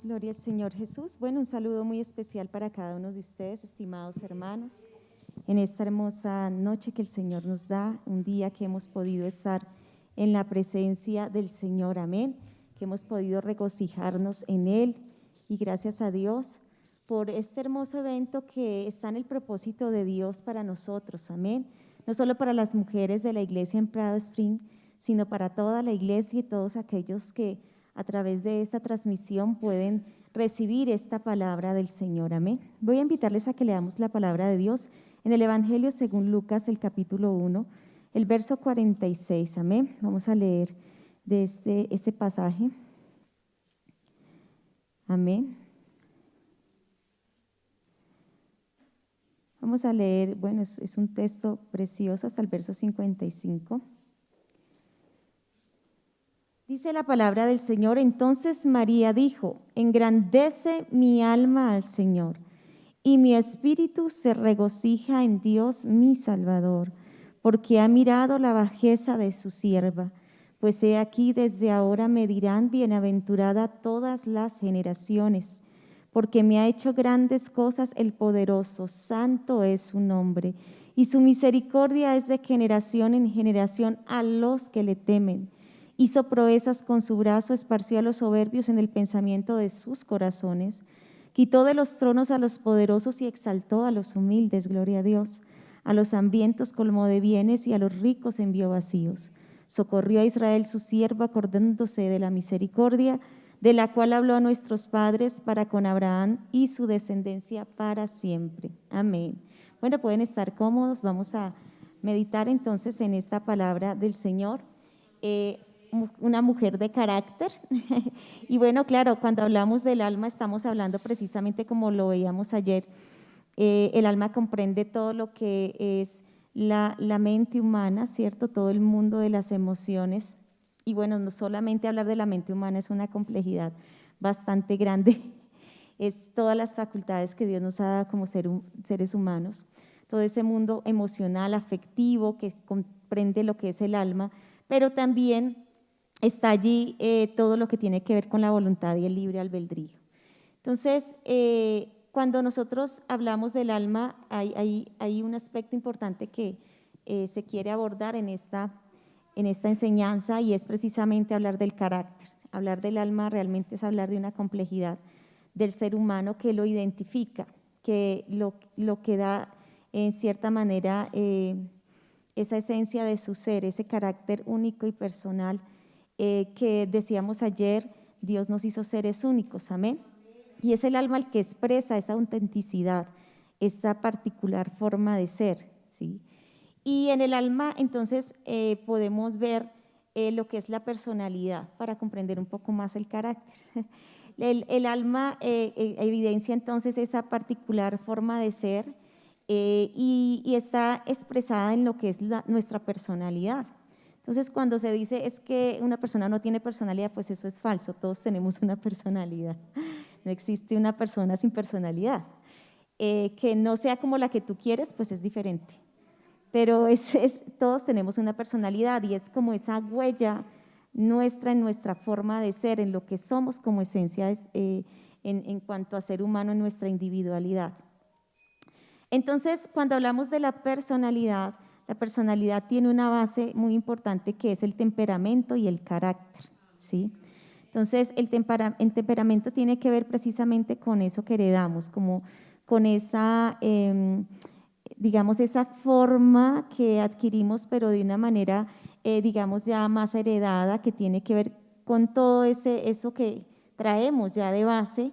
Gloria al Señor Jesús. Bueno, un saludo muy especial para cada uno de ustedes, estimados hermanos, en esta hermosa noche que el Señor nos da, un día que hemos podido estar en la presencia del Señor, amén, que hemos podido regocijarnos en Él y gracias a Dios por este hermoso evento que está en el propósito de Dios para nosotros, amén, no solo para las mujeres de la iglesia en Prado Spring, sino para toda la iglesia y todos aquellos que a través de esta transmisión pueden recibir esta palabra del Señor, amén. Voy a invitarles a que leamos la palabra de Dios en el Evangelio según Lucas, el capítulo 1, el verso 46, amén. Vamos a leer de este pasaje, amén. Vamos a leer, bueno, es un texto precioso hasta el verso 55. Dice la palabra del Señor: entonces María dijo, engrandece mi alma al Señor, y mi espíritu se regocija en Dios mi Salvador, porque ha mirado la bajeza de su sierva. Pues he aquí, desde ahora me dirán bienaventurada todas las generaciones, porque me ha hecho grandes cosas el poderoso, santo es su nombre, y su misericordia es de generación en generación a los que le temen. Hizo proezas con su brazo, esparció a los soberbios en el pensamiento de sus corazones. Quitó de los tronos a los poderosos y exaltó a los humildes, gloria a Dios. A los hambrientos colmó de bienes y a los ricos envió vacíos. Socorrió a Israel su siervo, acordándose de la misericordia, de la cual habló a nuestros padres para con Abraham y su descendencia para siempre. Amén. Bueno, pueden estar cómodos, vamos a meditar entonces en esta palabra del Señor. Una mujer de carácter. Y bueno, claro, cuando hablamos del alma estamos hablando precisamente como lo veíamos ayer. El alma comprende todo lo que es la mente humana, ¿cierto? Todo el mundo de las emociones. Y bueno, no solamente hablar de la mente humana es una complejidad bastante grande. Es todas las facultades que Dios nos ha dado como seres humanos. Todo ese mundo emocional, afectivo, que comprende lo que es el alma, pero también está allí todo lo que tiene que ver con la voluntad y el libre albedrío. Entonces, cuando nosotros hablamos del alma, hay un aspecto importante que se quiere abordar en esta enseñanza, y es precisamente hablar del carácter. Hablar del alma realmente es hablar de una complejidad del ser humano que lo identifica, que lo que da en cierta manera esa esencia de su ser, ese carácter único y personal que decíamos ayer. Dios nos hizo seres únicos, amén. Y es el alma el que expresa esa autenticidad, esa particular forma de ser, ¿sí? Y en el alma entonces podemos ver lo que es la personalidad para comprender un poco más el carácter. El alma evidencia entonces esa particular forma de ser y está expresada en lo que es nuestra personalidad. Entonces, cuando se dice es que una persona no tiene personalidad, pues eso es falso, todos tenemos una personalidad. No existe una persona sin personalidad. Que no sea como la que tú quieres, pues es diferente. Pero todos tenemos una personalidad y es como esa huella nuestra en nuestra forma de ser, en lo que somos como esencia en cuanto a ser humano, en nuestra individualidad. Entonces, cuando hablamos de la personalidad tiene una base muy importante que es el temperamento y el carácter, ¿sí? Entonces, el temperamento tiene que ver precisamente con eso que heredamos, como con esa, digamos, esa forma que adquirimos, pero de una manera, digamos, ya más heredada, que tiene que ver con todo eso que traemos ya de base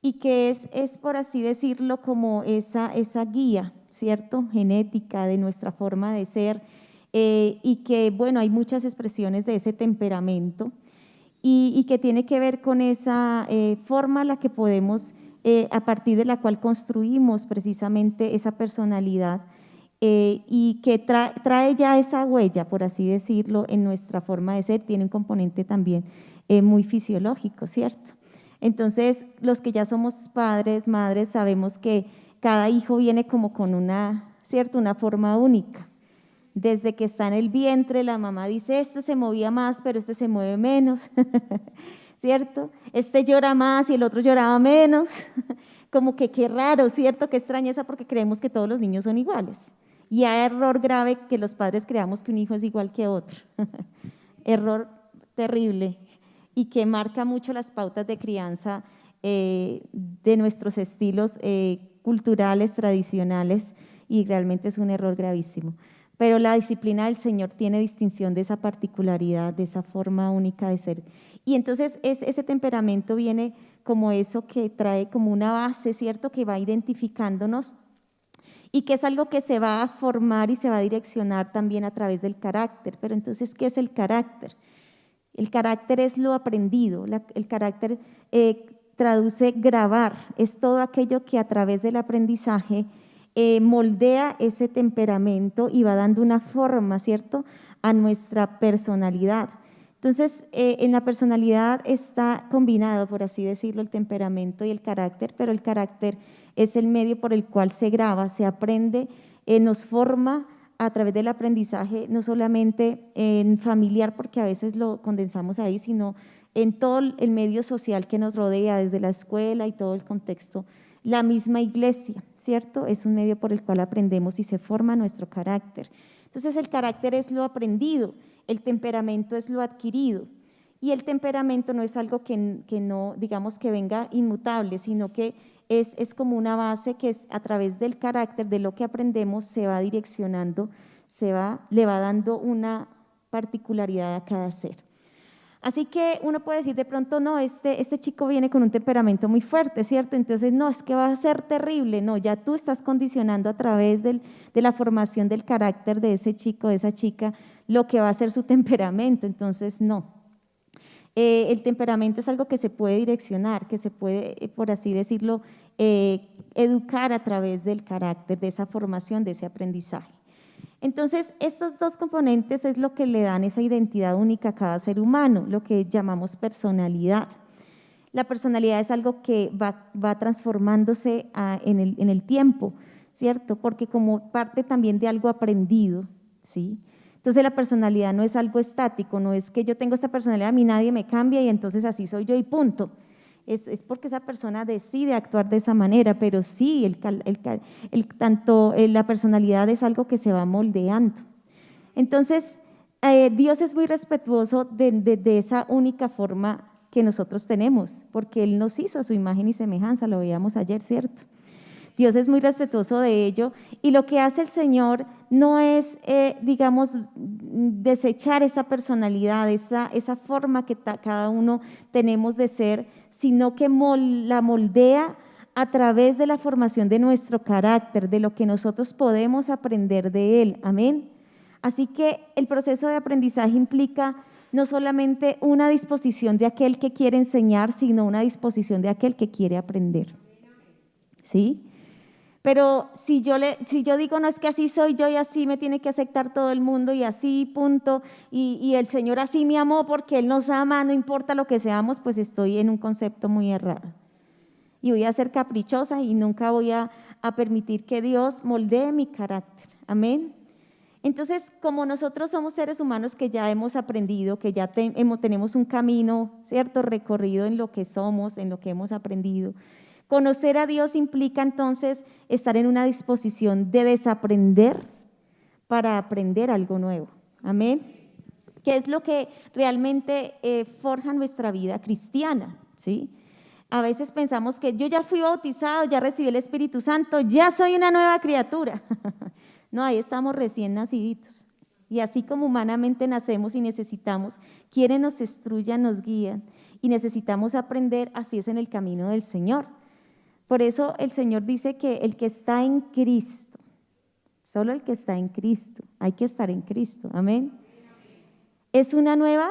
y que es por así decirlo, como esa guía, ¿cierto? Genética de nuestra forma de ser y que, bueno, hay muchas expresiones de ese temperamento y que tiene que ver con esa forma a la que podemos, a partir de la cual construimos precisamente esa personalidad y que trae ya esa huella, por así decirlo, en nuestra forma de ser. Tiene un componente también muy fisiológico, ¿cierto? Entonces, los que ya somos padres, madres, sabemos que cada hijo viene como con ¿cierto? Una forma única. Desde que está en el vientre, la mamá dice, este se movía más, pero este se mueve menos, ¿cierto? Este llora más y el otro lloraba menos, como que qué raro, ¿cierto? Qué extrañeza porque creemos que todos los niños son iguales. Y hay error grave que los padres creamos que un hijo es igual que otro. Error terrible y que marca mucho las pautas de crianza de nuestros estilos culturales, tradicionales, y realmente es un error gravísimo. Pero la disciplina del Señor tiene distinción de esa particularidad, de esa forma única de ser. Y entonces ese temperamento viene como eso que trae como una base, ¿cierto? Que va identificándonos y que es algo que se va a formar y se va a direccionar también a través del carácter. Pero entonces, ¿qué es el carácter? El carácter es lo aprendido, el carácter traduce grabar, es todo aquello que a través del aprendizaje moldea ese temperamento y va dando una forma, ¿cierto?, a nuestra personalidad. Entonces, en la personalidad está combinado, por así decirlo, el temperamento y el carácter, pero el carácter es el medio por el cual se graba, se aprende, nos forma a través del aprendizaje, no solamente en familiar, porque a veces lo condensamos ahí, sino en todo el medio social que nos rodea, desde la escuela y todo el contexto. La misma iglesia, ¿cierto? Es un medio por el cual aprendemos y se forma nuestro carácter. Entonces, el carácter es lo aprendido, el temperamento es lo adquirido. Y el temperamento no es algo que no, digamos, que venga inmutable, sino que es como una base que es a través del carácter, de lo que aprendemos, se va direccionando, le va dando una particularidad a cada ser. Así que uno puede decir de pronto, no, este chico viene con un temperamento muy fuerte, ¿cierto? Entonces, no, es que va a ser terrible. No, ya tú estás condicionando a través de la formación del carácter de ese chico, de esa chica, lo que va a ser su temperamento. Entonces, no. El temperamento es algo que se puede direccionar, que se puede, por así decirlo, educar a través del carácter, de esa formación, de ese aprendizaje. Entonces, estos dos componentes es lo que le dan esa identidad única a cada ser humano, lo que llamamos personalidad. La personalidad es algo que va transformándose en el tiempo, ¿cierto? Porque como parte también de algo aprendido, ¿sí? Entonces la personalidad no es algo estático, no es que yo tengo esta personalidad, a mí nadie me cambia y entonces así soy yo y punto. Es porque esa persona decide actuar de esa manera, pero sí, la personalidad es algo que se va moldeando. Entonces, Dios es muy respetuoso de esa única forma que nosotros tenemos, porque Él nos hizo a su imagen y semejanza, lo veíamos ayer, ¿cierto? Dios es muy respetuoso de ello y lo que hace el Señor no es, digamos, desechar esa personalidad, esa forma que cada uno tenemos de ser, sino que la moldea a través de la formación de nuestro carácter, de lo que nosotros podemos aprender de Él. Amén. Así que el proceso de aprendizaje implica no solamente una disposición de aquel que quiere enseñar, sino una disposición de aquel que quiere aprender. ¿Sí? Pero si yo digo, no, es que así soy yo y así me tiene que aceptar todo el mundo y así, punto, y el Señor así me amó porque Él nos ama, no importa lo que seamos, pues estoy en un concepto muy errado. Y voy a ser caprichosa y nunca voy a permitir que Dios moldee mi carácter. Amén. Entonces, como nosotros somos seres humanos que ya hemos aprendido, que ya tenemos un camino, ¿cierto?, recorrido en lo que somos, en lo que hemos aprendido. Conocer a Dios implica entonces estar en una disposición de desaprender para aprender algo nuevo. Amén. Que es lo que realmente forja nuestra vida cristiana, ¿sí? A veces pensamos que yo ya fui bautizado, ya recibí el Espíritu Santo, ya soy una nueva criatura. No, ahí estamos recién naciditos. Y así como humanamente nacemos y necesitamos, quienes nos instruyan, nos guían y necesitamos aprender, así es en el camino del Señor. Por eso el Señor dice que el que está en Cristo, solo el que está en Cristo, hay que estar en Cristo, amén, es una nueva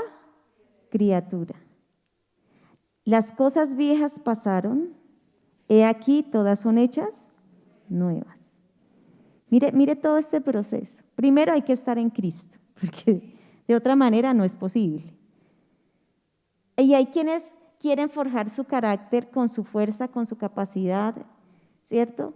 criatura. Las cosas viejas pasaron, he aquí todas son hechas nuevas. Mire todo este proceso. Primero hay que estar en Cristo, porque de otra manera no es posible. Y hay quienes quieren forjar su carácter con su fuerza, con su capacidad, ¿cierto?,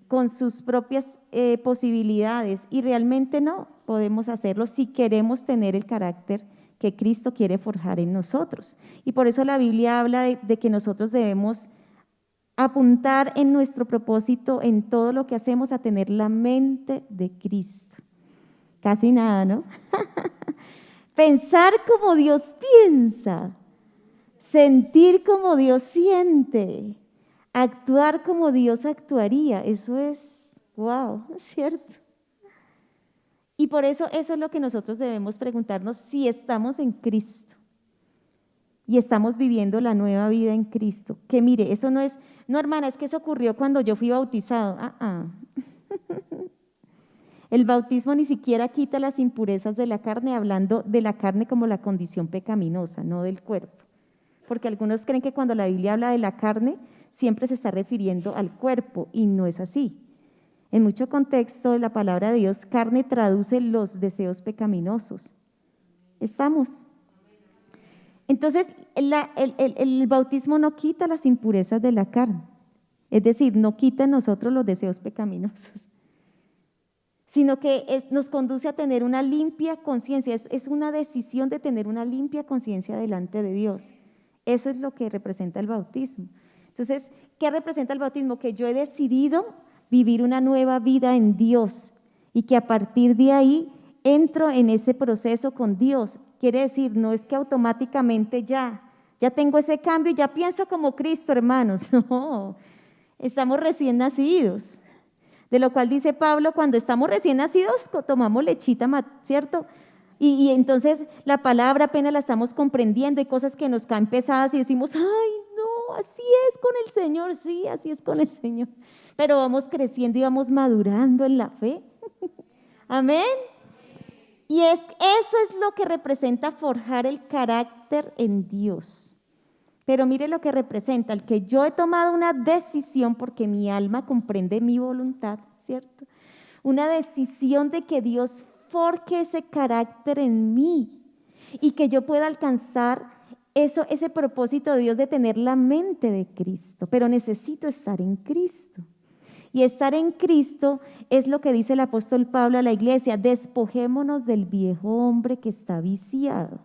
con sus propias posibilidades, y realmente no podemos hacerlo si queremos tener el carácter que Cristo quiere forjar en nosotros. Y por eso la Biblia habla de que nosotros debemos apuntar en nuestro propósito, en todo lo que hacemos, a tener la mente de Cristo. Casi nada, ¿no? Pensar como Dios piensa, sentir como Dios siente, actuar como Dios actuaría. Eso es, wow, ¿cierto? Y por eso es lo que nosotros debemos preguntarnos si estamos en Cristo y estamos viviendo la nueva vida en Cristo. Que mire, eso no es, no hermana, es que eso ocurrió cuando yo fui bautizado. El bautismo ni siquiera quita las impurezas de la carne, hablando de la carne como la condición pecaminosa, no del cuerpo. Porque algunos creen que cuando la Biblia habla de la carne, siempre se está refiriendo al cuerpo, y no es así. En mucho contexto de la palabra de Dios, carne traduce los deseos pecaminosos. ¿Estamos? Entonces, el bautismo no quita las impurezas de la carne, es decir, no quita en nosotros los deseos pecaminosos, sino que nos conduce a tener una limpia conciencia, es una decisión de tener una limpia conciencia delante de Dios. Eso es lo que representa el bautismo. Entonces, ¿qué representa el bautismo? Que yo he decidido vivir una nueva vida en Dios y que a partir de ahí entro en ese proceso con Dios. Quiere decir, no es que automáticamente ya tengo ese cambio y ya pienso como Cristo, hermanos. No, estamos recién nacidos. De lo cual dice Pablo, cuando estamos recién nacidos, tomamos lechita, ¿cierto? Y entonces la palabra apenas la estamos comprendiendo, hay cosas que nos caen pesadas y decimos, ay, no, así es con el Señor, sí, así es con el Señor. Pero vamos creciendo y vamos madurando en la fe. Amén. Y eso es lo que representa forjar el carácter en Dios. Pero mire lo que representa, el que yo he tomado una decisión porque mi alma comprende mi voluntad, ¿cierto? Una decisión de que Dios forje ese carácter en mí y que yo pueda alcanzar ese propósito de Dios de tener la mente de Cristo, pero necesito estar en Cristo. Y estar en Cristo es lo que dice el apóstol Pablo a la iglesia: despojémonos del viejo hombre que está viciado.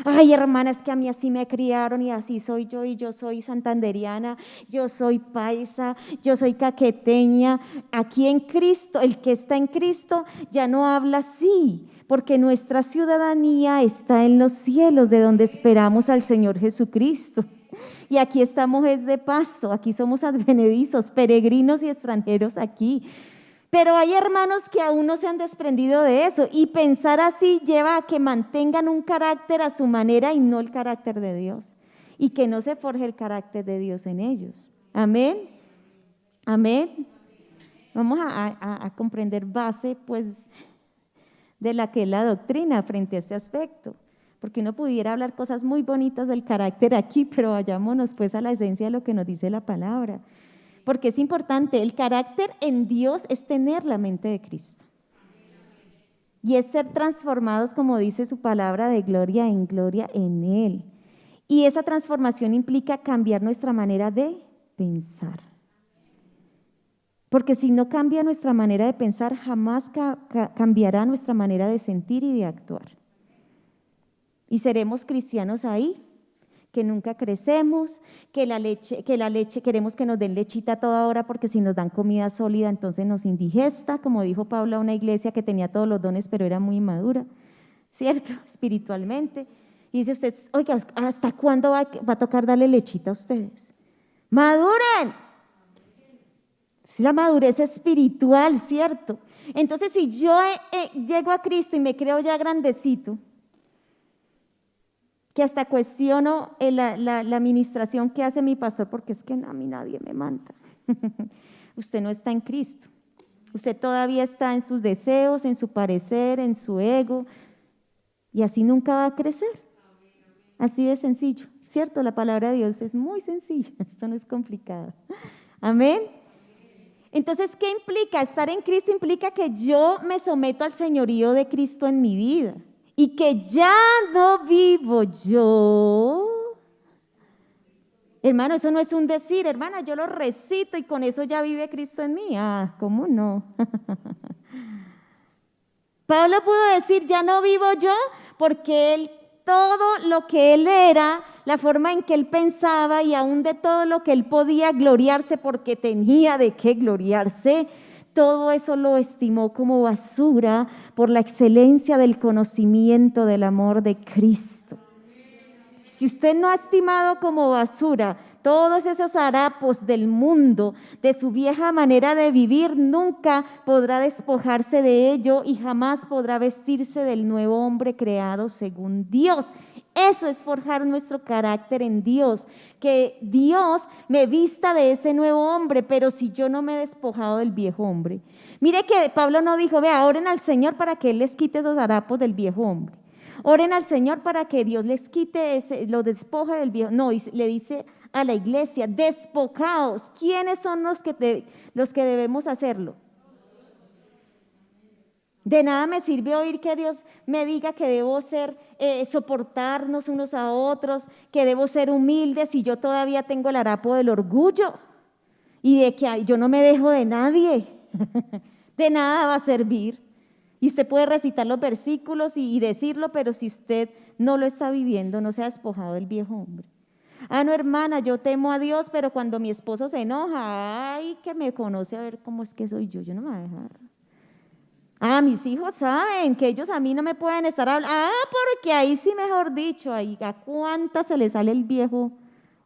Ay, hermana, es que a mí así me criaron y así soy yo, y yo soy santanderiana, yo soy paisa, yo soy caqueteña. Aquí en Cristo, el que está en Cristo ya no habla así, porque nuestra ciudadanía está en los cielos, de donde esperamos al Señor Jesucristo. Y aquí estamos es de paso, aquí somos advenedizos, peregrinos y extranjeros aquí. Pero hay hermanos que aún no se han desprendido de eso, y pensar así lleva a que mantengan un carácter a su manera y no el carácter de Dios, y que no se forje el carácter de Dios en ellos. Amén. Amén. Vamos a comprender base pues de la que es la doctrina frente a este aspecto, porque uno pudiera hablar cosas muy bonitas del carácter aquí, pero vayámonos pues a la esencia de lo que nos dice la palabra. Porque es importante, el carácter en Dios es tener la mente de Cristo. Y es ser transformados, como dice su palabra, de gloria en gloria en Él. Y esa transformación implica cambiar nuestra manera de pensar. Porque si no cambia nuestra manera de pensar, jamás cambiará nuestra manera de sentir y de actuar. Y seremos cristianos ahí, que nunca crecemos, que la leche queremos que nos den lechita a toda hora, porque si nos dan comida sólida entonces nos indigesta, como dijo Pablo a una iglesia que tenía todos los dones pero era muy inmadura, ¿cierto? Espiritualmente. Y dice usted, oiga, ¿hasta cuándo va a tocar darle lechita a ustedes? ¡Maduren! Si la madurez espiritual, ¿cierto? Entonces si yo llego a Cristo y me creo ya grandecito, que hasta cuestiono la administración que hace mi pastor, porque es que a mí nadie me manda. Usted no está en Cristo. Usted todavía está en sus deseos, en su parecer, en su ego, y así nunca va a crecer. Así de sencillo, ¿cierto? La palabra de Dios es muy sencilla, esto no es complicado. Amén. Entonces, ¿qué implica? Estar en Cristo implica que yo me someto al señorío de Cristo en mi vida. Y que ya no vivo yo. Hermano, eso no es un decir, hermana, yo lo recito y con eso ya vive Cristo en mí. Ah, ¿cómo no? Pablo pudo decir, ya no vivo yo, porque él todo lo que él era, la forma en que él pensaba y aún de todo lo que él podía gloriarse porque tenía de qué gloriarse, todo eso lo estimó como basura por la excelencia del conocimiento del amor de Cristo. Si usted no ha estimado como basura todos esos harapos del mundo, de su vieja manera de vivir, nunca podrá despojarse de ello y jamás podrá vestirse del nuevo hombre creado según Dios. Eso es forjar nuestro carácter en Dios, que Dios me vista de ese nuevo hombre, pero si yo no me he despojado del viejo hombre. Mire que Pablo no dijo, vea, oren al Señor para que Él les quite esos harapos del viejo hombre. Oren al Señor para que Dios les quite, lo despoje del viejo. No, le dice a la iglesia, despojaos. ¿Quiénes son los que debemos hacerlo? De nada me sirve oír que Dios me diga que debo soportarnos unos a otros, que debo ser humilde si yo todavía tengo el harapo del orgullo y de que yo no me dejo de nadie. De nada va a servir. Y usted puede recitar los versículos y decirlo, pero si usted no lo está viviendo, no se ha despojado del viejo hombre. Ah, no, hermana, yo temo a Dios, pero cuando mi esposo se enoja, ay, que me conoce a ver cómo es que soy yo no me voy a dejar. Ah, mis hijos saben que ellos a mí no me pueden estar hablando. Ah, porque ahí sí, mejor dicho, ahí a cuántas se le sale el viejo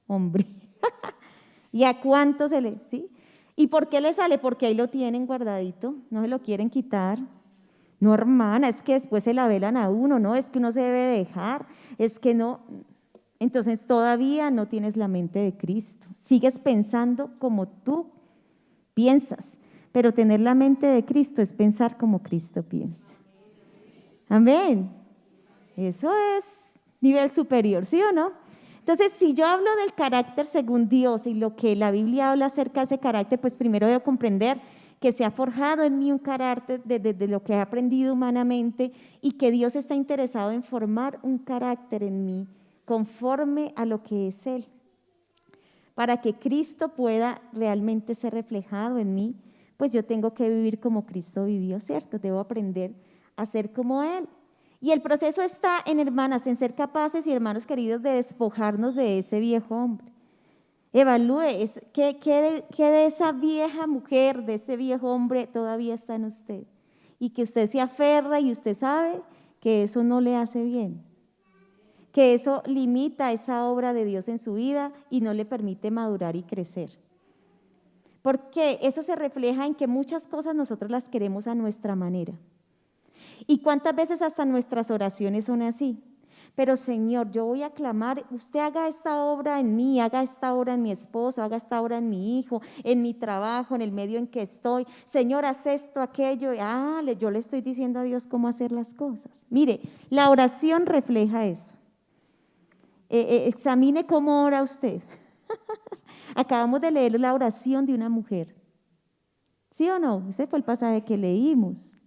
hombre. ¿Y a cuánto sí? ¿Y por qué le sale? Porque ahí lo tienen guardadito, no se lo quieren quitar. No, hermana, es que después se la velan a uno, no, es que uno se debe dejar, es que no. Entonces todavía no tienes la mente de Cristo, sigues pensando como tú piensas, pero tener la mente de Cristo es pensar como Cristo piensa. Amén. Eso es nivel superior, ¿sí o no? Entonces, si yo hablo del carácter según Dios y lo que la Biblia habla acerca de ese carácter, pues primero debo comprender que se ha forjado en mí un carácter de lo que he aprendido humanamente y que Dios está interesado en formar un carácter en mí conforme a lo que es Él, para que Cristo pueda realmente ser reflejado en mí, pues yo tengo que vivir como Cristo vivió, ¿cierto? Debo aprender a ser como Él. Y el proceso está en, hermanas, en ser capaces y hermanos queridos de despojarnos de ese viejo hombre. Evalúe qué de esa vieja mujer, de ese viejo hombre todavía está en usted. Y que usted se aferra y usted sabe que eso no le hace bien. Que eso limita esa obra de Dios en su vida y no le permite madurar y crecer. Porque eso se refleja en que muchas cosas nosotros las queremos a nuestra manera. Y cuántas veces hasta nuestras oraciones son así. Pero Señor, yo voy a clamar, usted haga esta obra en mí, haga esta obra en mi esposo, haga esta obra en mi hijo, en mi trabajo, en el medio en que estoy. Señor, haz esto, aquello. Yo le estoy diciendo a Dios cómo hacer las cosas. Mire, la oración refleja eso. Examine cómo ora usted. Acabamos de leer la oración de una mujer. ¿Sí o no? Ese fue el pasaje que leímos.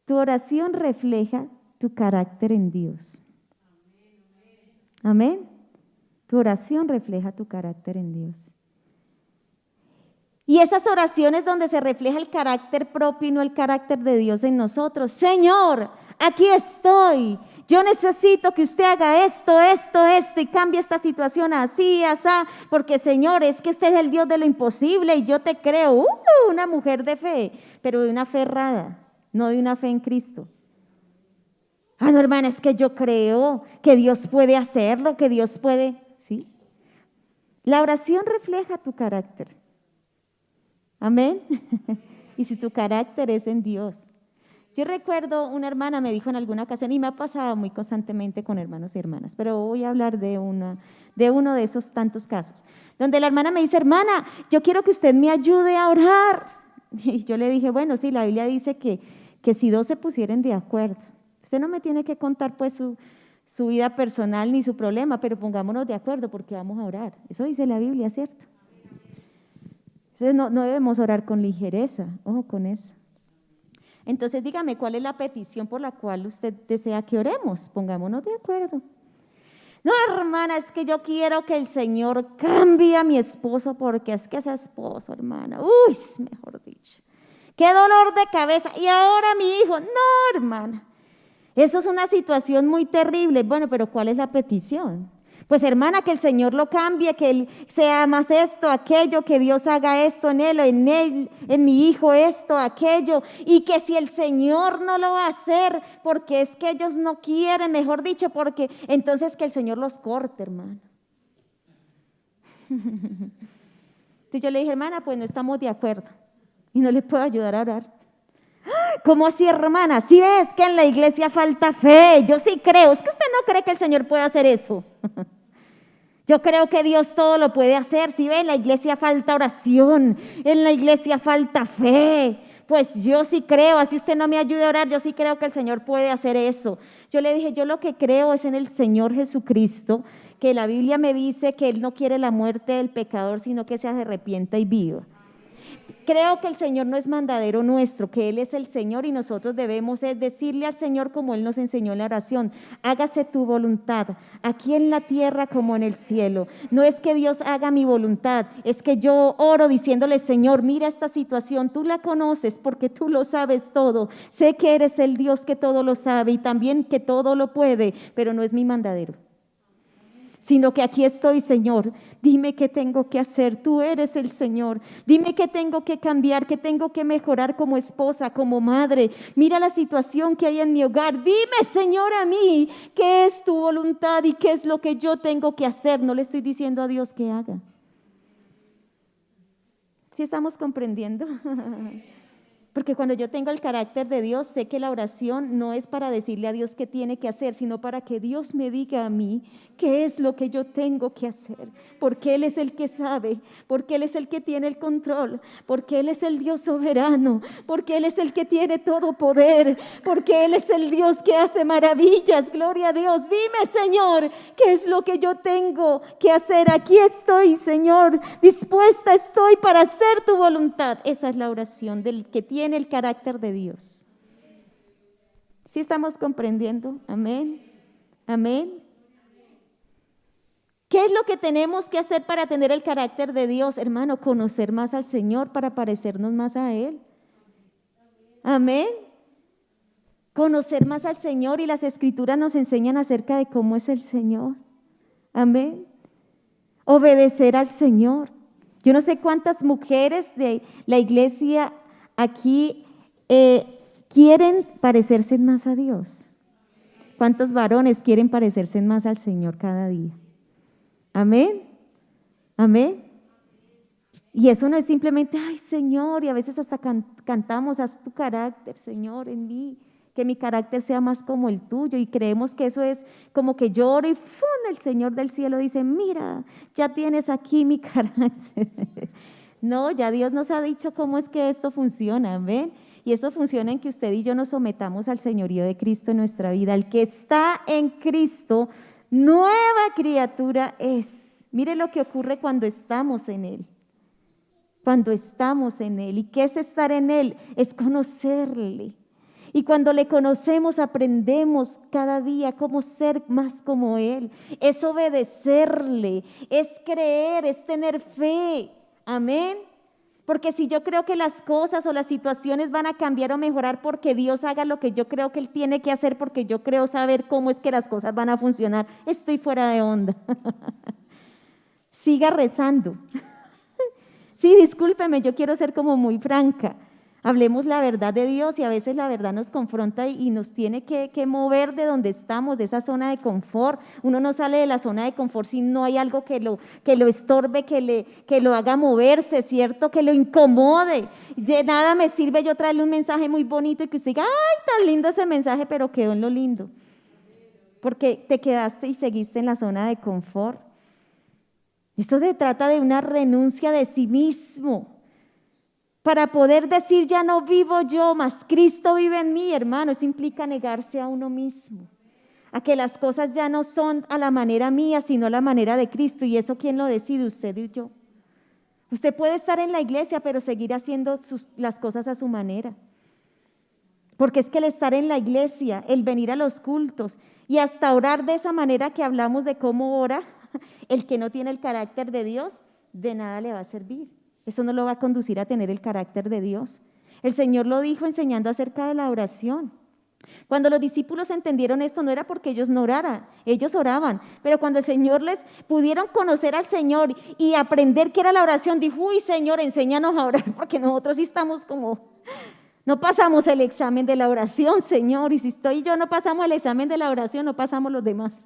Tu oración refleja tu carácter en Dios. Amén. Tu oración refleja tu carácter en Dios. Y esas oraciones donde se refleja el carácter propio y no el carácter de Dios en nosotros. Señor, aquí estoy. Yo necesito que usted haga esto y cambie esta situación así, porque Señor, es que usted es el Dios de lo imposible y yo te creo. Una mujer de fe, pero de una fe errada, no de una fe en Cristo. No, hermana, es que yo creo que Dios puede hacerlo, que Dios puede, ¿sí? La oración refleja tu carácter. Amén. Y si tu carácter es en Dios. Yo recuerdo una hermana me dijo en alguna ocasión, y me ha pasado muy constantemente con hermanos y hermanas, pero voy a hablar de uno de esos tantos casos, donde la hermana me dice, hermana, yo quiero que usted me ayude a orar. Y yo le dije, bueno, sí, la Biblia dice que si dos se pusieren de acuerdo, usted no me tiene que contar pues su vida personal ni su problema, pero pongámonos de acuerdo porque vamos a orar. Eso dice la Biblia, ¿cierto? Entonces no debemos orar con ligereza, ojo con eso. Entonces dígame, ¿cuál es la petición por la cual usted desea que oremos? Pongámonos de acuerdo. No, hermana, es que yo quiero que el Señor cambie a mi esposo porque es que ese esposo, hermana, mejor dicho, qué dolor de cabeza. Y ahora mi hijo, no, hermana, Eso es una situación muy terrible. Bueno, pero ¿cuál es la petición? Pues hermana, que el Señor lo cambie, que Él sea más esto, aquello, que Dios haga esto en él, en mi hijo esto, aquello. Y que si el Señor no lo va a hacer, porque es que ellos no quieren, mejor dicho, porque entonces que el Señor los corte, hermano. Entonces yo le dije, hermana, pues no estamos de acuerdo y no le puedo ayudar a orar. ¿Cómo así, hermana? ¿Sí ves que en la iglesia falta fe? Yo sí creo. ¿Es que usted no cree que el Señor puede hacer eso? Yo creo que Dios todo lo puede hacer. ¿Sí ve? En la iglesia falta oración, en la iglesia falta fe. Pues yo sí creo, así usted no me ayude a orar, yo sí creo que el Señor puede hacer eso. Yo le dije, yo lo que creo es en el Señor Jesucristo, que la Biblia me dice que Él no quiere la muerte del pecador, sino que se arrepienta y viva. Creo que el Señor no es mandadero nuestro, que Él es el Señor y nosotros debemos decirle al Señor como Él nos enseñó en la oración, hágase tu voluntad, aquí en la tierra como en el cielo. No es que Dios haga mi voluntad, es que yo oro diciéndole, Señor, mira esta situación, tú la conoces porque tú lo sabes todo. Sé que eres el Dios que todo lo sabe y también que todo lo puede, pero no es mi mandadero. Sino que aquí estoy, Señor, dime qué tengo que hacer, tú eres el Señor, dime qué tengo que cambiar, qué tengo que mejorar como esposa, como madre, mira la situación que hay en mi hogar, dime, Señor, a mí, qué es tu voluntad y qué es lo que yo tengo que hacer, no le estoy diciendo a Dios que haga. ¿Sí estamos comprendiendo? Porque cuando yo tengo el carácter de Dios, sé que la oración no es para decirle a Dios qué tiene que hacer, sino para que Dios me diga a mí qué es lo que yo tengo que hacer. Porque Él es el que sabe, porque Él es el que tiene el control, porque Él es el Dios soberano, porque Él es el que tiene todo poder, porque Él es el Dios que hace maravillas. Gloria a Dios. Dime, Señor, qué es lo que yo tengo que hacer. Aquí estoy, Señor, dispuesta estoy para hacer tu voluntad. Esa es la oración del que tiene el carácter de Dios. ¿Sí estamos comprendiendo? Amén. Amén. ¿Qué es lo que tenemos que hacer para tener el carácter de Dios, hermano? Conocer más al Señor para parecernos más a Él. Amén. Conocer más al Señor, y las Escrituras nos enseñan acerca de cómo es el Señor. Amén. Obedecer al Señor. Yo no sé cuántas mujeres de la iglesia aquí quieren parecerse más a Dios. ¿Cuántos varones quieren parecerse más al Señor cada día? Amén. Amén. Y eso no es simplemente, ay Señor, y a veces hasta cantamos, haz tu carácter, Señor, en mí, que mi carácter sea más como el tuyo, y creemos que eso es como que lloro y ¡fum! El Señor del cielo dice, mira, ya tienes aquí mi carácter. No, ya Dios nos ha dicho cómo es que esto funciona, amén. Y esto funciona en que usted y yo nos sometamos al señorío de Cristo en nuestra vida. El que está en Cristo, nueva criatura es. Mire lo que ocurre cuando estamos en Él. Cuando estamos en Él. ¿Y qué es estar en Él? Es conocerle. Y cuando le conocemos, aprendemos cada día cómo ser más como Él. Es obedecerle, es creer, es tener fe. Amén. Porque si yo creo que las cosas o las situaciones van a cambiar o mejorar porque Dios haga lo que yo creo que Él tiene que hacer, porque yo creo saber cómo es que las cosas van a funcionar, estoy fuera de onda. Siga rezando. Sí, discúlpeme, yo quiero ser como muy franca. Hablemos la verdad de Dios, y a veces la verdad nos confronta y nos tiene que mover de donde estamos, de esa zona de confort. Uno no sale de la zona de confort si no hay algo que lo estorbe, que lo haga moverse, ¿cierto? Que lo incomode. De nada me sirve yo traerle un mensaje muy bonito y que usted diga, ay, tan lindo ese mensaje, pero quedó en lo lindo. Porque te quedaste y seguiste en la zona de confort. Esto se trata de una renuncia de sí mismo. Para poder decir, ya no vivo yo, mas Cristo vive en mí, hermano, eso implica negarse a uno mismo, a que las cosas ya no son a la manera mía, sino a la manera de Cristo. ¿Y eso quién lo decide? Usted y yo. Usted puede estar en la iglesia, pero seguir haciendo las cosas a su manera. Porque es que el estar en la iglesia, el venir a los cultos y hasta orar de esa manera que hablamos de cómo ora, el que no tiene el carácter de Dios, de nada le va a servir. Eso no lo va a conducir a tener el carácter de Dios. El Señor lo dijo enseñando acerca de la oración. Cuando los discípulos entendieron esto, no era porque ellos no oraran, ellos oraban, pero cuando el Señor les pudieron conocer al Señor y aprender qué era la oración, dijo, uy, Señor, enséñanos a orar, porque nosotros sí estamos como, no pasamos el examen de la oración, Señor, y si estoy yo no pasamos el examen de la oración, no pasamos los demás.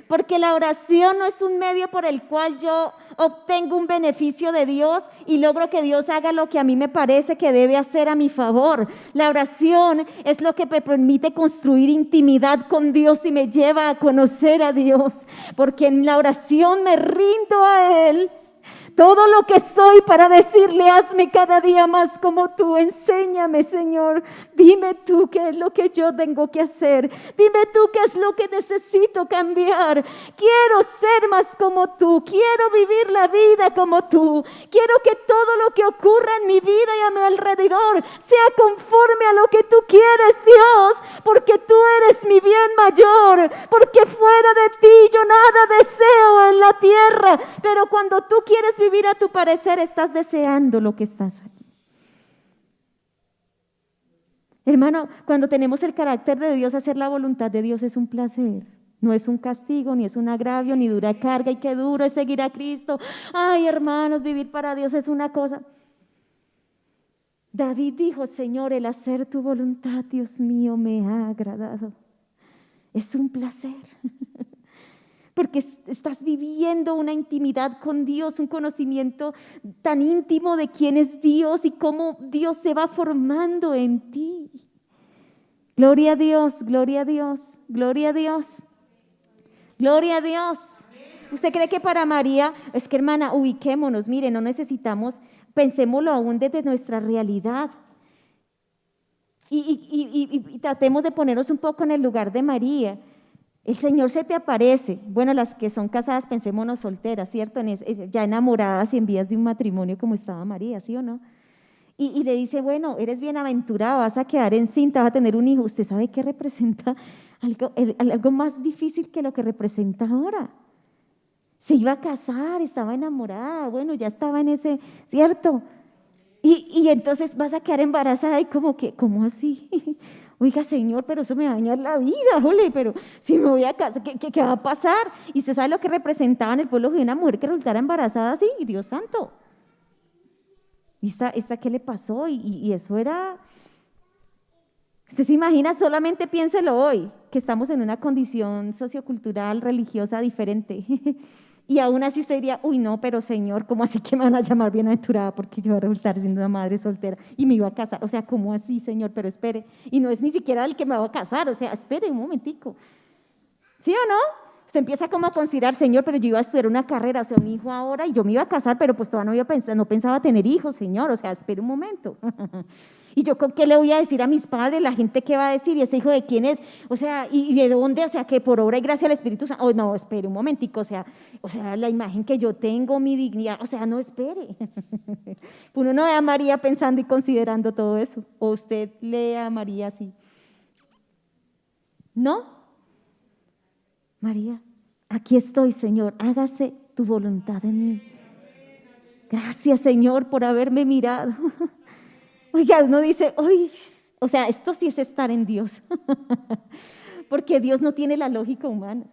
Porque la oración no es un medio por el cual yo obtengo un beneficio de Dios y logro que Dios haga lo que a mí me parece que debe hacer a mi favor. La oración es lo que me permite construir intimidad con Dios y me lleva a conocer a Dios. Porque en la oración me rindo a Él. Todo lo que soy para decirle, hazme cada día más como tú, enséñame, Señor. Dime tú qué es lo que yo tengo que hacer. Dime tú qué es lo que necesito cambiar. Quiero ser más como tú. Quiero vivir la vida como tú. Quiero que todo lo que ocurra en mi vida y a mi alrededor sea conforme a lo que tú quieres, Dios. Porque tú eres mi bien mayor. Porque fuera de ti yo nada deseo en la tierra. Pero cuando tú quieres vivir a tu parecer, estás deseando lo que estás aquí. Hermano, cuando tenemos el carácter de Dios, hacer la voluntad de Dios es un placer. No es un castigo, ni es un agravio, ni dura carga. Y qué duro es seguir a Cristo. Ay, hermanos, vivir para Dios es una cosa. David dijo, Señor, el hacer tu voluntad, Dios mío, me ha agradado. Es un placer. Porque estás viviendo una intimidad con Dios, un conocimiento tan íntimo de quién es Dios y cómo Dios se va formando en ti. Gloria a Dios, gloria a Dios, gloria a Dios, gloria a Dios. ¿Usted cree que para María, es que hermana, ubiquémonos, mire, no necesitamos, pensémoslo aún desde nuestra realidad y tratemos de ponernos un poco en el lugar de María? El Señor se te aparece, bueno, las que son casadas, pensémonos solteras, ¿cierto? Ya enamoradas y en vías de un matrimonio como estaba María, ¿sí o no? Y le dice, bueno, eres bienaventurada, vas a quedar encinta, vas a tener un hijo. ¿Usted sabe qué representa? Algo más difícil que lo que representa ahora. Se iba a casar, estaba enamorada, bueno, ya estaba en ese, ¿cierto? Y entonces vas a quedar embarazada y como que, ¿cómo así? Oiga, Señor, pero eso me va a dañar la vida, jole, pero si me voy a casar, ¿qué va a pasar? Y usted sabe lo que representaba en el pueblo de una mujer que resultara embarazada así, Dios santo. ¿Y esta qué le pasó? Y eso era... Usted se imagina, solamente piénselo hoy, que estamos en una condición sociocultural, religiosa diferente. Y aún así usted diría, uy, no, pero Señor, ¿cómo así que me van a llamar bienaventurada porque yo voy a resultar siendo una madre soltera y me iba a casar? O sea, ¿cómo así, Señor? Pero espere, y no es ni siquiera el que me va a casar, o sea, espere un momentico. ¿Sí o no? Usted empieza como a considerar, Señor, pero yo iba a estudiar una carrera, o sea, un hijo ahora, y yo me iba a casar, pero pues todavía no pensaba tener hijos, Señor, o sea, espere un momento. ¿Y yo con qué le voy a decir a mis padres? La gente qué va a decir, ¿y ese hijo de quién es? O sea, ¿y de dónde? O sea, que por obra y gracia del Espíritu Santo. Oh, no, espere un momentico, o sea, la imagen que yo tengo, mi dignidad, o sea, no, espere. Uno no ve a María pensando y considerando todo eso, o usted lee a María así. ¿No? María, aquí estoy, Señor, hágase tu voluntad en mí. Gracias, Señor, por haberme mirado. Oiga, uno dice, uy, o sea, esto sí es estar en Dios, porque Dios no tiene la lógica humana.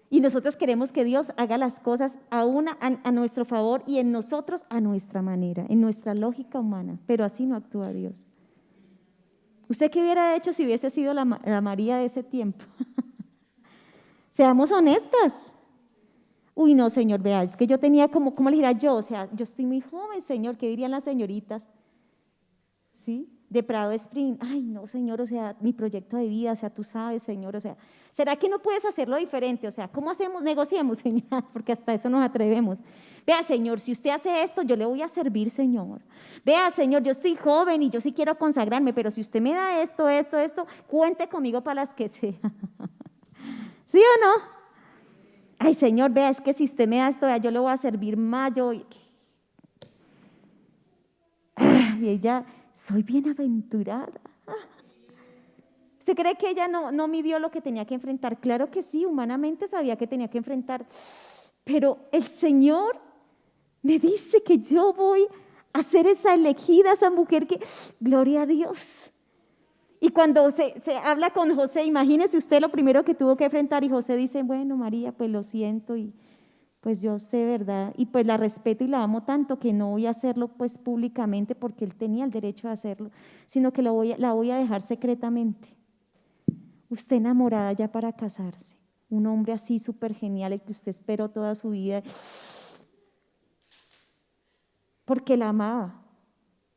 Y nosotros queremos que Dios haga las cosas a nuestro favor y en nosotros a nuestra manera, en nuestra lógica humana, pero así no actúa Dios. ¿Usted qué hubiera hecho si hubiese sido la María de ese tiempo? Seamos honestas. Uy, no, Señor, vea, es que yo tenía como, ¿cómo le dirá yo? O sea, yo estoy muy joven, Señor, ¿qué dirían las señoritas? ¿Sí? De Prado Spring, ay, no, Señor, o sea, mi proyecto de vida, o sea, tú sabes, Señor, o sea, ¿será que no puedes hacerlo diferente? O sea, ¿cómo hacemos? Negociemos, Señor, porque hasta eso nos atrevemos. Vea, Señor, si usted hace esto, yo le voy a servir, Señor. Vea, Señor, yo estoy joven y yo sí quiero consagrarme, pero si usted me da esto, cuente conmigo para las que sea. ¿Sí o no? Ay, Señor, vea, es que si usted me da esto, vea, yo le voy a servir más, y ella, soy bienaventurada. ¿Usted cree que ella no midió lo que tenía que enfrentar? Claro que sí, humanamente sabía que tenía que enfrentar, pero el Señor me dice que yo voy a ser esa elegida, esa mujer que, gloria a Dios. Y cuando se habla con José, imagínese usted lo primero que tuvo que enfrentar y José dice, bueno, María, pues lo siento y pues yo a usted, ¿verdad? Y pues la respeto y la amo tanto que no voy a hacerlo pues públicamente porque él tenía el derecho de hacerlo, sino que la voy a dejar secretamente. Usted enamorada ya para casarse, un hombre así súper genial, el que usted esperó toda su vida, porque la amaba.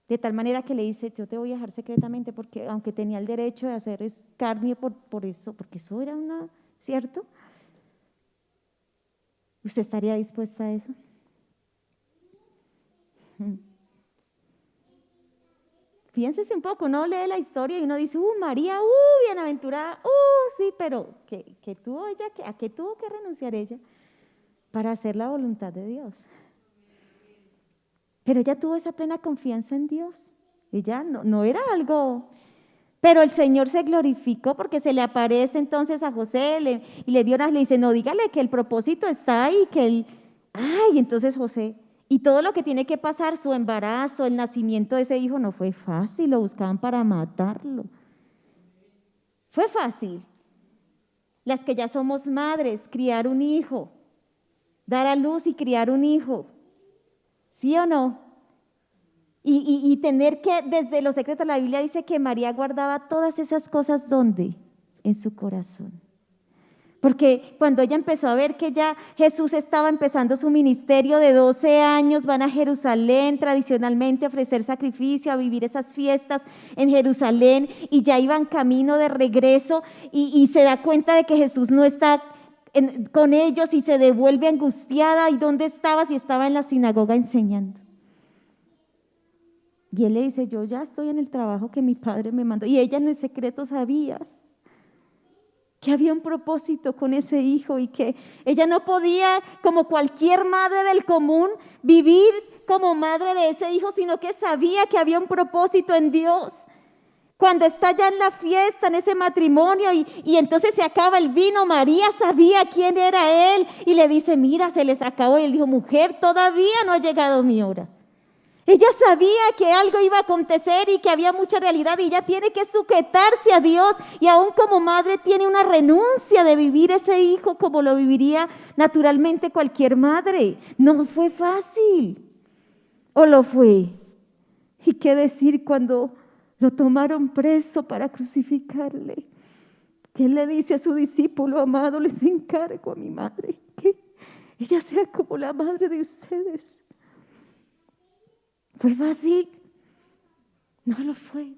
De tal manera que le dice, yo te voy a dejar secretamente porque aunque tenía el derecho de hacer escarnio por eso, porque eso era ¿cierto? ¿Usted estaría dispuesta a eso? Piénsese un poco, uno lee la historia y uno dice, María, bienaventurada, sí, pero ¿qué tuvo ella, a qué tuvo que renunciar ella para hacer la voluntad de Dios? Pero ella tuvo esa plena confianza en Dios. Ella no era algo, pero el Señor se glorificó porque se le aparece entonces a José y le vio, le dice, no, dígale que el propósito está ahí, que él, entonces José, y todo lo que tiene que pasar, su embarazo, el nacimiento de ese hijo, no fue fácil, lo buscaban para matarlo. Fue fácil. Las que ya somos madres, criar un hijo, dar a luz y criar un hijo, ¿sí o no? Y tener que, desde los secretos, la Biblia dice que María guardaba todas esas cosas, ¿dónde? En su corazón. Porque cuando ella empezó a ver que ya Jesús estaba empezando su ministerio de 12 años, van a Jerusalén tradicionalmente a ofrecer sacrificio, a vivir esas fiestas en Jerusalén, y ya iban camino de regreso, y se da cuenta de que Jesús no está con ellos y se devuelve angustiada. ¿Y dónde estaba? Si estaba en la sinagoga enseñando. Y él le dice, yo ya estoy en el trabajo que mi padre me mandó. Y ella en el secreto sabía que había un propósito con ese hijo y que ella no podía, como cualquier madre del común, vivir como madre de ese hijo, sino que sabía que había un propósito en Dios. Cuando está ya en la fiesta, en ese matrimonio, y entonces se acaba el vino, María sabía quién era él y le dice, mira, se les acabó. Y él dijo, mujer, todavía no ha llegado mi hora. Ella sabía que algo iba a acontecer y que había mucha realidad, y ella tiene que sujetarse a Dios, y aún como madre tiene una renuncia de vivir ese hijo como lo viviría naturalmente cualquier madre. No fue fácil, ¿o lo fue? ¿Y qué decir cuando lo tomaron preso para crucificarle? Que él le dice a su discípulo amado, les encargo a mi madre que ella sea como la madre de ustedes. ¿Fue fácil? No lo fue.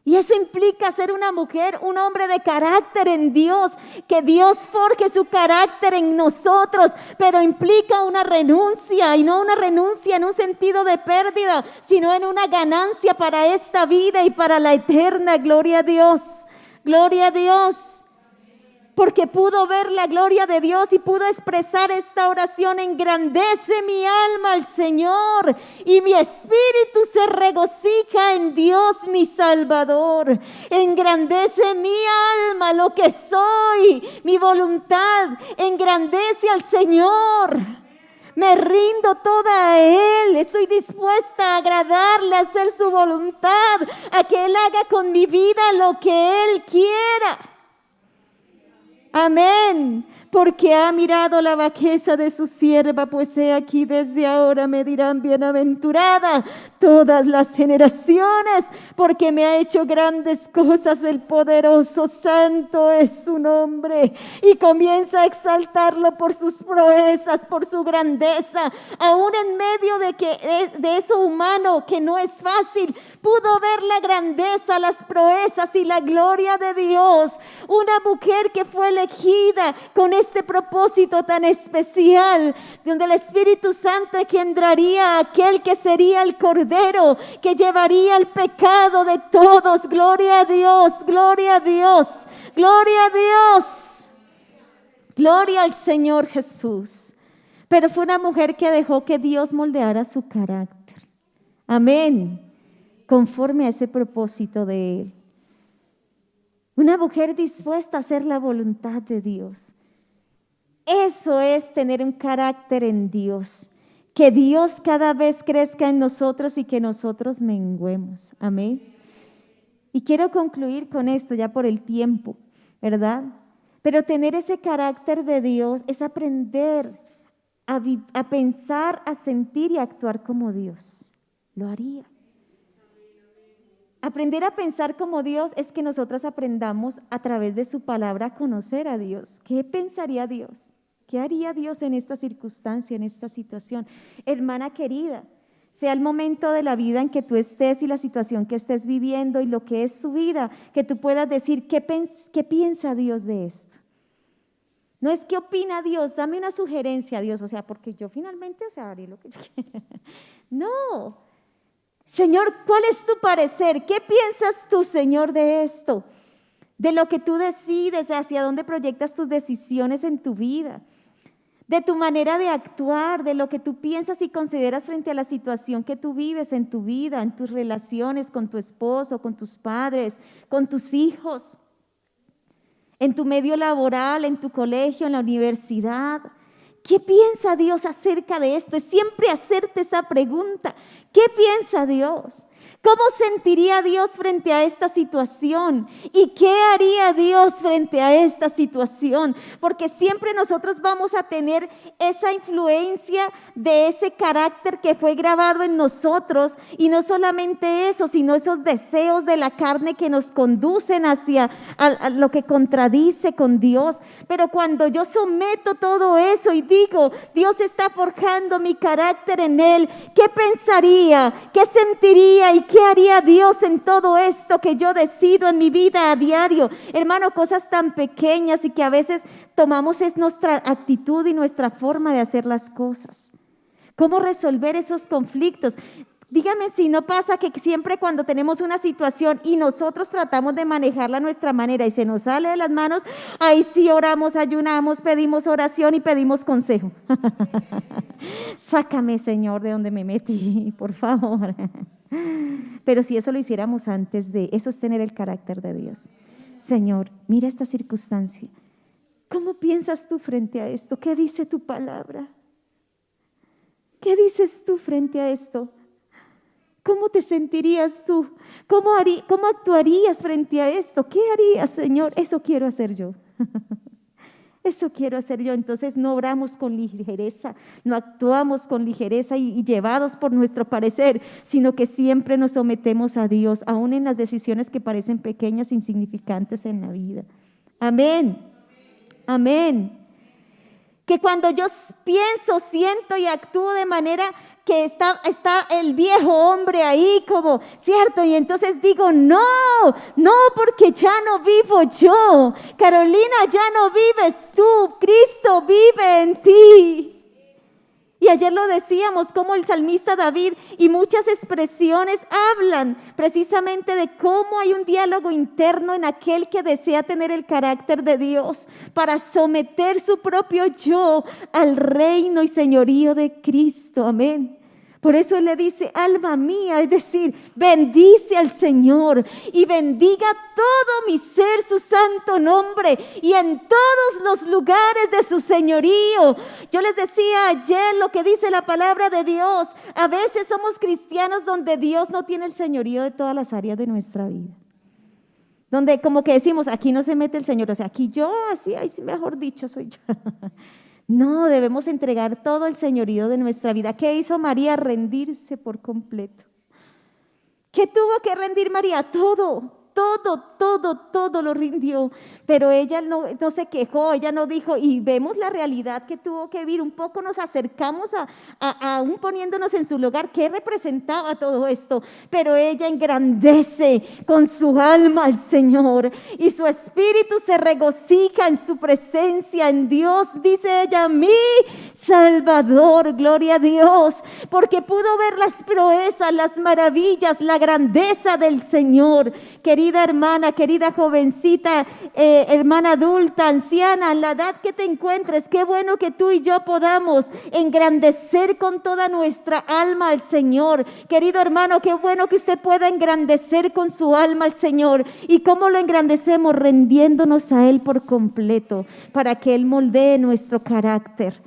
Y eso implica ser una mujer, un hombre de carácter en Dios, que Dios forje su carácter en nosotros, pero implica una renuncia, y no una renuncia en un sentido de pérdida, sino en una ganancia para esta vida y para la eterna. Gloria a Dios, gloria a Dios. Porque pudo ver la gloria de Dios y pudo expresar esta oración: engrandece mi alma al Señor y mi espíritu se regocija en Dios mi Salvador. Engrandece mi alma, lo que soy, mi voluntad, engrandece al Señor. Me rindo toda a Él, estoy dispuesta a agradarle, a hacer su voluntad, a que Él haga con mi vida lo que Él quiera. Amén, porque ha mirado la bajeza de su sierva, pues he aquí desde ahora me dirán bienaventurada todas las generaciones, porque me ha hecho grandes cosas el poderoso, santo es su nombre. Y comienza a exaltarlo por sus proezas, por su grandeza, aún en medio de eso humano que no es fácil, pudo ver la grandeza, las proezas y la gloria de Dios. Una mujer que fue elegida con este propósito tan especial, donde el Espíritu Santo engendraría a aquel que sería el Cordero, que llevaría el pecado de todos. Gloria a Dios, gloria a Dios, gloria a Dios, gloria al Señor Jesús. Pero fue una mujer que dejó que Dios moldeara su carácter. Amén, conforme a ese propósito de Él. Una mujer dispuesta a hacer la voluntad de Dios. Eso es tener un carácter en Dios. Que Dios cada vez crezca en nosotros y que nosotros menguemos. Amén. Y quiero concluir con esto ya por el tiempo, ¿verdad? Pero tener ese carácter de Dios es aprender a pensar, a sentir y a actuar como Dios. Lo haría. Aprender a pensar como Dios es que nosotras aprendamos a través de su palabra a conocer a Dios. ¿Qué pensaría Dios? ¿Qué haría Dios en esta circunstancia, en esta situación? Hermana querida, sea el momento de la vida en que tú estés y la situación que estés viviendo y lo que es tu vida, que tú puedas decir, ¿qué piensa Dios de esto? No es qué opina Dios, dame una sugerencia, Dios, o sea, porque yo finalmente, haré lo que yo quiera. No. Señor, ¿cuál es tu parecer? ¿Qué piensas tú, Señor, de esto? De lo que tú decides, hacia dónde proyectas tus decisiones en tu vida, de tu manera de actuar, de lo que tú piensas y consideras frente a la situación que tú vives en tu vida, en tus relaciones con tu esposo, con tus padres, con tus hijos, en tu medio laboral, en tu colegio, en la universidad. ¿Qué piensa Dios acerca de esto? Es siempre hacerte esa pregunta. ¿Qué piensa Dios? ¿Cómo sentiría Dios frente a esta situación? ¿Y qué haría Dios frente a esta situación? Porque siempre nosotros vamos a tener esa influencia de ese carácter que fue grabado en nosotros, y no solamente eso, sino esos deseos de la carne que nos conducen hacia a lo que contradice con Dios. Pero cuando yo someto todo eso y digo, Dios está forjando mi carácter en Él, ¿qué pensaría? ¿Qué sentiría? ¿Y qué haría Dios en todo esto que yo decido en mi vida a diario? Hermano, cosas tan pequeñas y que a veces tomamos es nuestra actitud y nuestra forma de hacer las cosas. ¿Cómo resolver esos conflictos? Dígame si no pasa que siempre cuando tenemos una situación y nosotros tratamos de manejarla a nuestra manera y se nos sale de las manos, ahí sí oramos, ayunamos, pedimos oración y pedimos consejo. Sácame, Señor, de donde me metí, por favor. Pero si eso lo hiciéramos antes de, eso es tener el carácter de Dios. Señor, mira esta circunstancia. ¿Cómo piensas tú frente a esto? ¿Qué dice tu palabra? ¿Qué dices tú frente a esto? ¿Cómo te sentirías tú? ¿Cómo actuarías frente a esto? ¿Qué harías, Señor? Eso quiero hacer yo. Eso quiero hacer yo. Entonces no obramos con ligereza, no actuamos con ligereza y llevados por nuestro parecer, sino que siempre nos sometemos a Dios, aún en las decisiones que parecen pequeñas, insignificantes en la vida. Amén. Amén. Que cuando yo pienso, siento y actúo de manera que está el viejo hombre ahí como, ¿cierto? Y entonces digo, no, porque ya no vivo yo. Carolina, ya no vives tú, Cristo vive en ti. Y ayer lo decíamos, como el salmista David y muchas expresiones hablan precisamente de cómo hay un diálogo interno en aquel que desea tener el carácter de Dios para someter su propio yo al reino y señorío de Cristo. Amén. Por eso Él le dice, alma mía, es decir, bendice al Señor y bendiga todo mi ser su santo nombre y en todos los lugares de su señorío. Yo les decía ayer lo que dice la palabra de Dios. A veces somos cristianos donde Dios no tiene el señorío de todas las áreas de nuestra vida. Donde como que decimos, aquí no se mete el Señor, o sea, aquí yo, así, ahí sí, mejor dicho, soy yo. No, debemos entregar todo el señorío de nuestra vida. ¿Qué hizo María? Rendirse por completo. ¿Qué tuvo que rendir María? Todo lo rindió, pero ella no se quejó, ella no dijo, y vemos la realidad que tuvo que vivir. Un poco nos acercamos aún poniéndonos en su lugar, ¿qué representaba todo esto? Pero ella engrandece con su alma al Señor y su espíritu se regocija en su presencia, en Dios, dice ella, mi Salvador, gloria a Dios, porque pudo ver las proezas, las maravillas, la grandeza del Señor. Querida hermana, querida jovencita, hermana adulta, anciana, en la edad que te encuentres, qué bueno que tú y yo podamos engrandecer con toda nuestra alma al Señor. Querido hermano, qué bueno que usted pueda engrandecer con su alma al Señor. ¿Y cómo lo engrandecemos? Rendiéndonos a Él por completo, para que Él moldee nuestro carácter.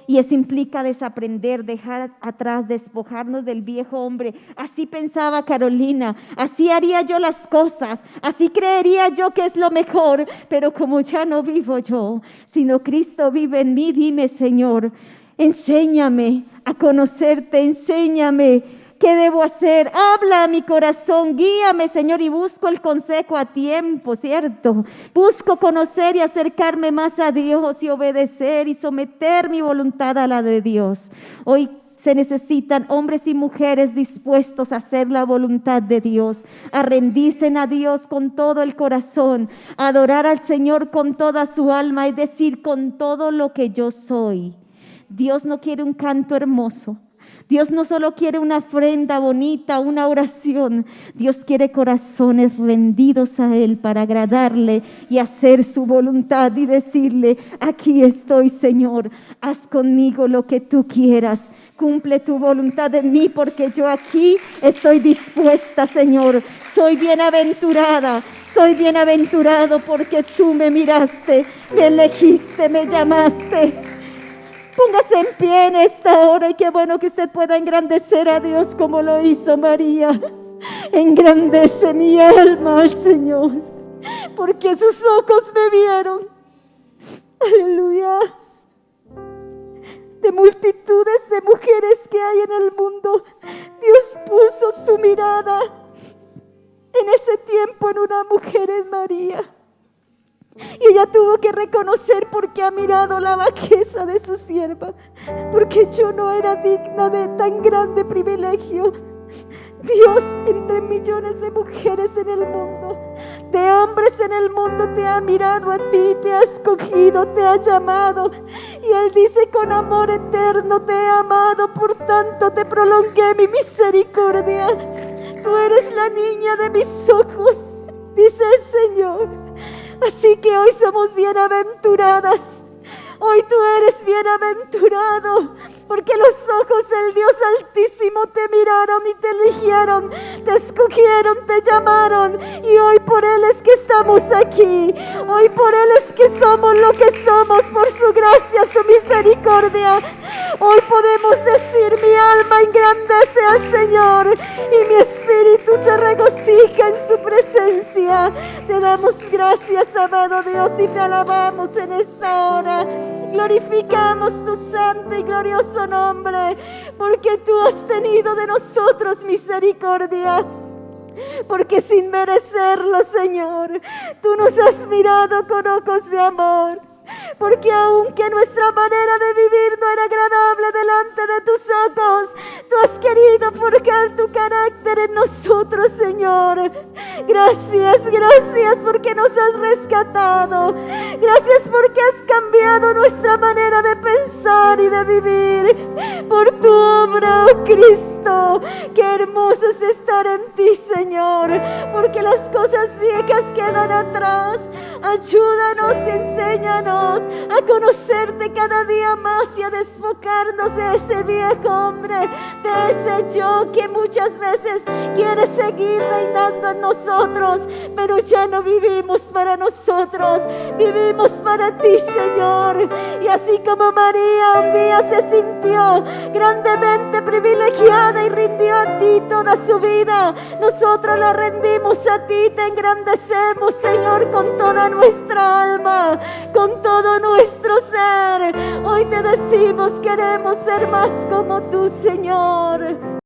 Y eso implica desaprender, dejar atrás, despojarnos del viejo hombre. Así pensaba Carolina, así haría yo las cosas, así creería yo que es lo mejor, pero como ya no vivo yo, sino Cristo vive en mí, dime, Señor, enséñame a conocerte, enséñame qué debo hacer, habla a mi corazón, guíame, Señor, y busco el consejo a tiempo, ¿cierto? Busco conocer y acercarme más a Dios y obedecer y someter mi voluntad a la de Dios. Hoy se necesitan hombres y mujeres dispuestos a hacer la voluntad de Dios, a rendirse a Dios con todo el corazón, a adorar al Señor con toda su alma, es decir, con todo lo que yo soy. Dios no quiere un canto hermoso. Dios no solo quiere una ofrenda bonita, una oración. Dios quiere corazones rendidos a Él para agradarle y hacer su voluntad y decirle: aquí estoy, Señor, haz conmigo lo que tú quieras. Cumple tu voluntad en mí, porque yo aquí estoy dispuesta, Señor. Soy bienaventurada, soy bienaventurado porque tú me miraste, me elegiste, me llamaste. Póngase en pie en esta hora y qué bueno que usted pueda engrandecer a Dios como lo hizo María. Engrandece mi alma al Señor, porque sus ojos me vieron. Aleluya. De multitudes de mujeres que hay en el mundo, Dios puso su mirada en ese tiempo en una mujer, en María. Y ella tuvo que reconocer, porque ha mirado la bajeza de su sierva, porque yo no era digna de tan grande privilegio. Dios, entre millones de mujeres en el mundo, de hombres en el mundo, te ha mirado a ti, te ha escogido, te ha llamado. Y Él dice: con amor eterno te he amado, por tanto te prolongué mi misericordia. Tú eres la niña de mis ojos, dice el Señor. Así que hoy somos bienaventuradas. Hoy tú eres bienaventurado, porque los ojos del Dios Altísimo te miraron y te eligieron, te escogieron, te llamaron. Y hoy por Él es que estamos aquí. Hoy por Él es que somos lo que somos, por su gracia, su misericordia. Hoy podemos decir: mi alma engrandece al Señor y mi espíritu se regocija en su presencia. Te damos gracias, amado Dios, y te alabamos en esta hora. Glorificamos tu santo y glorioso nombre, porque tú has tenido de nosotros misericordia. Porque sin merecerlo, Señor, tú nos has mirado con ojos de amor. Porque aunque nuestra manera de vivir no era agradable delante de tus ojos, tú has querido forjar tu carácter en nosotros, Señor. Gracias, gracias porque nos has rescatado. Gracias porque has cambiado nuestra manera de pensar y de vivir. Por tu obra, oh Cristo. Qué hermoso es estar en ti, Señor. Porque las cosas viejas quedan atrás. Ayúdanos, enséñanos a conocerte cada día más y a despojarnos de ese viejo hombre, de ese yo que muchas veces quiere seguir reinando en nosotros, pero ya no vivimos para nosotros, vivimos para ti, Señor. Y así como María un día se sintió grandemente privilegiada y rindió a ti toda su vida, nosotros la rendimos a ti, te engrandecemos, Señor, con toda nuestra alma, con todo nuestro ser. Hoy te decimos: queremos ser más como tú, Señor.